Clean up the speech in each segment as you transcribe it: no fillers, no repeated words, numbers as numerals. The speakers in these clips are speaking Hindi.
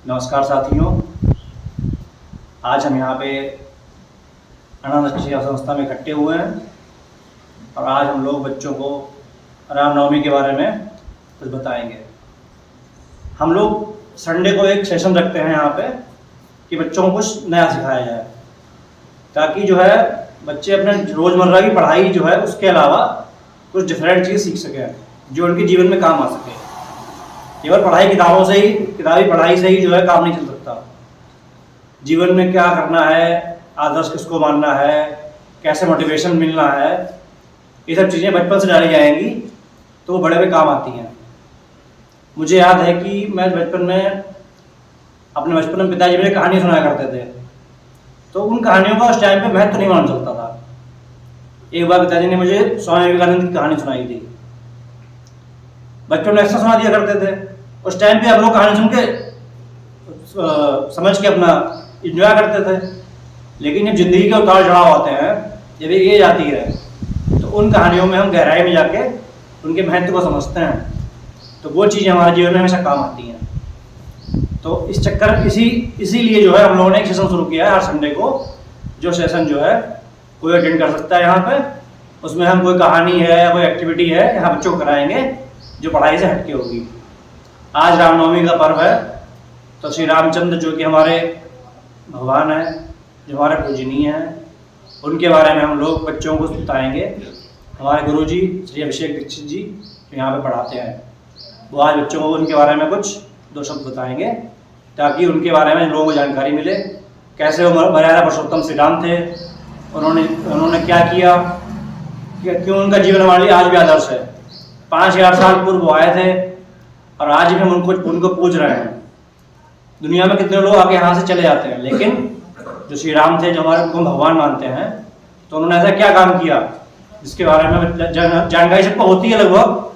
नमस्कार साथियों, आज हम यहाँ पे अनाथ शिक्षा संस्था में इकट्ठे हुए हैं और आज हम लोग बच्चों को रामनवमी के बारे में कुछ बताएंगे। हम लोग संडे को एक सेशन रखते हैं यहाँ पे कि बच्चों को कुछ नया सिखाया जाए, ताकि जो है बच्चे अपने रोज़मर्रा की पढ़ाई जो है उसके अलावा कुछ डिफरेंट चीज़ सीख सकें जो उनके जीवन में काम आ सके। केवल किताबी पढ़ाई से ही जो है काम नहीं चल सकता। जीवन में क्या करना है, आदर्श किसको मानना है, कैसे मोटिवेशन मिलना है, ये सब चीज़ें बचपन से डाली जाएंगी तो वो बड़े में काम आती हैं। मुझे याद है कि मैं अपने बचपन में पिताजी मेरे कहानी सुनाया करते थे, तो उन कहानियों का उस टाइम पे महत्व नहीं मालूम चलता था। एक बार पिताजी ने मुझे स्वामी विवेकानंद की कहानी सुनाई थी। बच्चों ने ऐसा सुना दिया करते थे। उस टाइम पे हम लोग कहानी सुन के समझ के अपना इंजॉय करते थे, लेकिन जब जिंदगी के उतार चढ़ाव आते हैं, जब एक एज आती है, तो उन कहानियों में हम गहराई में जाके उनके महत्व को समझते हैं, तो वो चीज़ें हमारे जीवन में हमेशा काम आती हैं। तो इसीलिए जो है हम लोगों ने एक सेशन शुरू किया है हर संडे को, जो सेशन जो है कोई अटेंड कर सकता है यहाँ पे। उसमें हम कोई कहानी है या कोई एक्टिविटी है यहाँ बच्चों को कराएंगे जो पढ़ाई से हटके होगी। आज रामनवमी का पर्व है, तो श्री रामचंद्र जो कि हमारे भगवान हैं, जो हमारे पूजनीय हैं, उनके बारे में हम लोग बच्चों को बताएंगे। हमारे गुरुजी श्री अभिषेक दीक्षित जी जो यहाँ पे पढ़ाते हैं, वो आज बच्चों को उनके बारे में कुछ दो शब्द बताएंगे, ताकि उनके बारे में लोगों को जानकारी मिले। कैसे वो मर्यादा पुरुषोत्तम श्री राम थे, उन्होंने क्या किया, क्यों उनका जीवन हमारे लिए आज भी आदर्श है। 5000 साल पूर्व वो आए थे और आज भी हम उनको पूज रहे हैं। दुनिया में कितने लोग आगे यहाँ से चले जाते हैं, लेकिन जो श्री राम थे, जो हमारे उनको भगवान मानते हैं, तो उन्होंने ऐसा क्या काम किया जिसके बारे में जानकारी सबको होती है लगभग,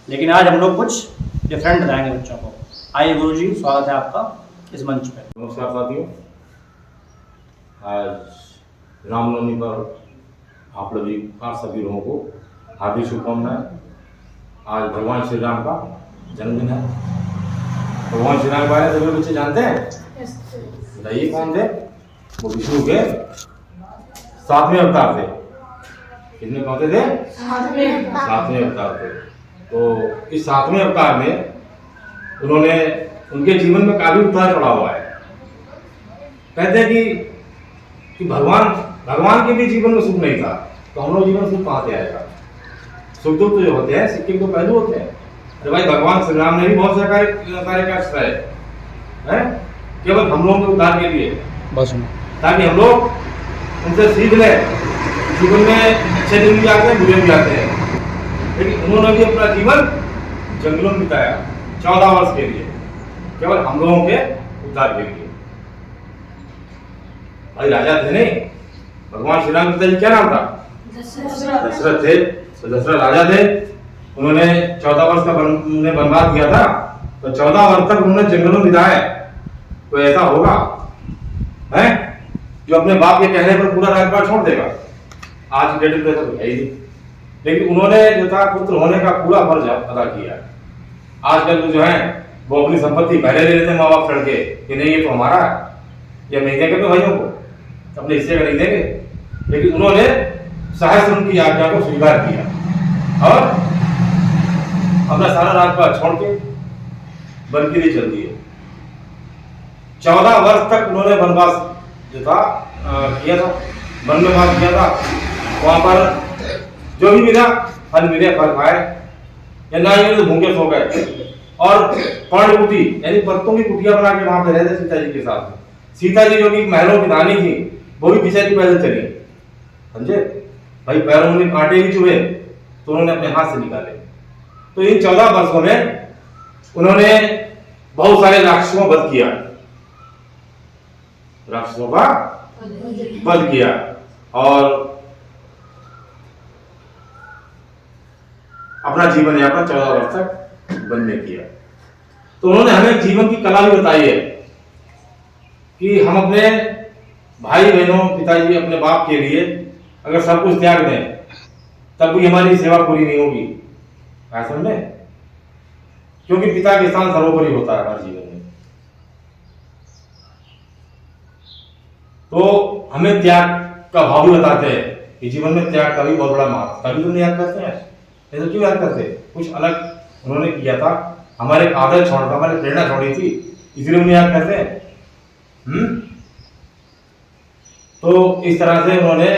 लेकिन आज हम लोग कुछ डिफरेंट बताएंगे बच्चों को। आइए गुरुजी, स्वागत है आपका इस मंच पे। नमस्कार साथियों, आज रामनवमी पर आप सभी लोगों को हार्दिक शुभकामनाएं। आज भगवान श्री राम का जन्मदिन है। भगवान श्री राम के बारे में सभी बच्चे जानते हैं? बताइए कौन थे? वो विष्णु के 7वें अवतार थे। कितने कौन थे? 7वें अवतार थे। तो इस 7वें अवतार में उनके जीवन में काफी उतार चढ़ाव हुआ है। कहते हैं कि भगवान के भी जीवन में सुख नहीं था, तो हम लोग जीवन सुख कहाँ से आएगा? सुख दुख तो जो होते हैं सिक्के के पहलू होते हैं। अरे भाई, भगवान श्री राम ने भी बहुत सारे कार्य कराए हैं, केवल हम लोगों के उद्धार के लिए, ताकि हम लोग उनसे सीख लें। जीवन में अच्छे दिन भी आते हैं, बुरे भी आते हैं, लेकिन उन्होंने भी अपना जीवन जंगलों में बिताया 14 वर्ष के लिए, केवल हम लोगों के उद्धार के लिए। भाई राजा थे नहीं, भगवान श्री राम पिताजी क्या नाम था? दशरथ थे। तो दशरथ राजा थे, उन्होंने 14 वर्ष का वनवास किया था, तो 14 वर्ष तक उन्होंने जंगलों में बिताए। कोई ऐसा होगा है जो अपने बाप के कहने पर पूरा राजपाट छोड़ देगा? आज की डेट में तो है ही नहीं, लेकिन उन्होंने जो था पुत्र होने का पूरा फर्ज अदा किया। आजकल तो जो है वो अपनी संपत्ति पहले ले लेते हैं माँ बाप लड़के कि नहीं ये तो हमारा है, ये नहीं देंगे तो भाइयों को अपने हिस्से का नहीं देंगे, लेकिन उन्होंने सहस्र उनकी आज्ञा को स्वीकार किया और अपना सारा राजपाट छोड़ के वन के लिए चल दिए। 14 वर्ष तक उन्होंने वनवास जो था किया था, वन में वास किया था। वहां पर जो भी मिला फल मिले, फल खाए, या ना ही तो भूखे सो गए। और पर्णकुटी यानी पत्तों की कुटिया बना के वहां पे रहते सीता जी के साथ। सीता जी जो कि महलों की रानी थी, वो भी बेचारी पैदल चली, समझे भाई। पैरों में कांटे भी चुभे तो उन्होंने अपने हाथ से निकाले। तो इन 14 वर्षों में उन्होंने बहुत सारे राक्षसों का वध किया, राक्षसों का वध किया और अपना जीवन यापन 14 वर्ष तक वन में किया। तो उन्होंने हमें जीवन की कला भी बताई है कि हम अपने भाई बहनों, पिताजी, अपने बाप के लिए अगर सब कुछ त्याग दें तब भी हमारी सेवा पूरी नहीं होगी, ऐसा में, क्योंकि पिता के स्थान सर्वोपरि होता है हमारे जीवन में। तो हमें त्याग का भाव भी बताते हैं कि जीवन में त्याग का भी बहुत बड़ा महत्व, तभी तुम याद करते हैं, नहीं तो क्यों याद करते? कुछ अलग उन्होंने किया था, हमारे आदर छोड़ा था, हमारी प्रेरणा छोड़ी थी, इसलिए उन्हें याद करते हैं। तो इस तरह से उन्होंने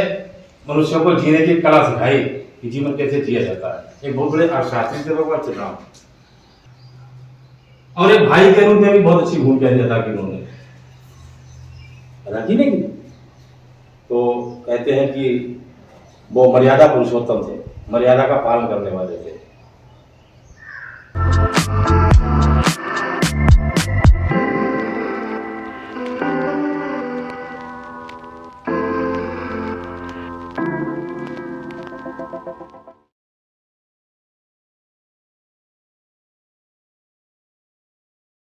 मनुष्य को जीने की कला सिखाई कि जीवन कैसे जिया जाता है। एक बहुत बड़े अर्थशास्त्री थे भगवान श्री राम, और एक भाई के रूप में भी बहुत अच्छी भूमिका अदा की उन्होंने, अदा की नहीं? तो कहते हैं कि वो मर्यादा पुरुषोत्तम थे, मर्यादा का पालन करने वाले थे।